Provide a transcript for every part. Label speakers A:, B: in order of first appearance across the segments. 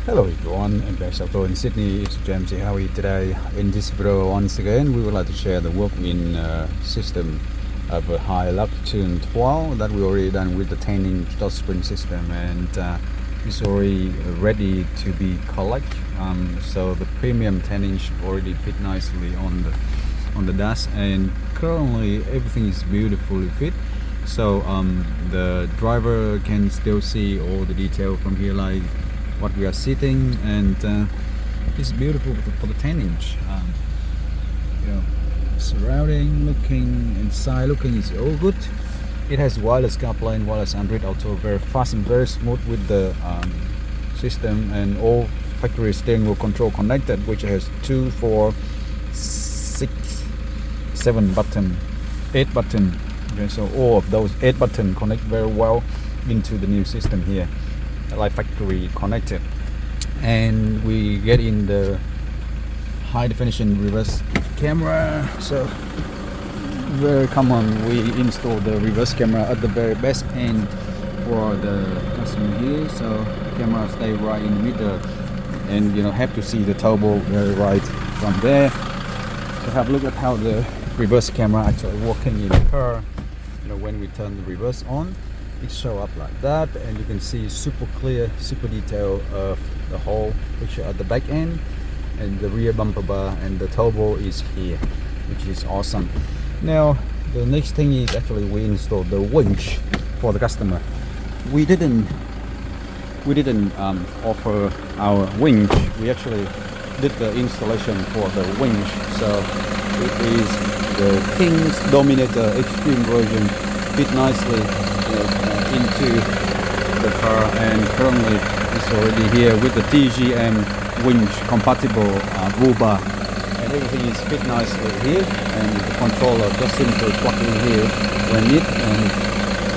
A: Hello everyone, MPX Auto in Sydney. It's James here. How are you today? In this video, once again, we would like to share the work-in system of a Hilux 212 that we already done with the 10-inch touchscreen system, and it's already ready to be collected. So the premium 10-inch already fit nicely on the dash, and currently everything is beautifully fit. So the driver can still see all the detail from here, like what we are sitting, and it's beautiful for the 10-inch. Surrounding, looking inside, looking is all good. It has wireless CarPlay and wireless Android Auto, very fast and very smooth with the system, and all factory steering wheel control connected, which has 2, 4, 6, 7 button, 8 button. Okay, so all of those 8 buttons connect very well into the new system here, like factory connected. And we get in the high definition reverse camera. So very common, we install the reverse camera at the very best end for the customer here, so the camera stay right in the middle, and you know, have to see the turbo very right from there. So have a look at how the reverse camera actually working in the car. You know, when we turn the reverse on, it show up like that, and you can see super clear, super detail of the whole picture at the back end, and the rear bumper bar and the turbo is here, which is awesome. Now the next thing is actually we installed the winch for the customer. We didn't offer our winch. We actually did the installation for the winch. So it is the King's Dominator Extreme version, fit nicely into the car, and currently it's already here with the TGM winch compatible bull bar, and everything is fit nicely here, and the controller just simply plug in here when needed, and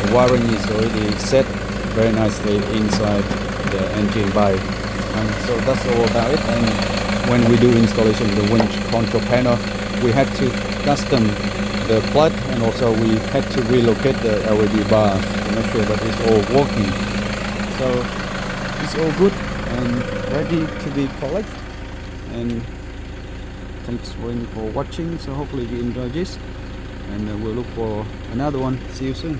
A: the wiring is already set very nicely inside the engine bay. And so that's all about it. And when we do installation of the winch control panel, we had to custom the plug, and also we had to relocate the LED bar to make sure that it's all working. So it's all good and ready to be collected. And thanks for watching. So hopefully you enjoyed this, and we'll look for another one. See you soon.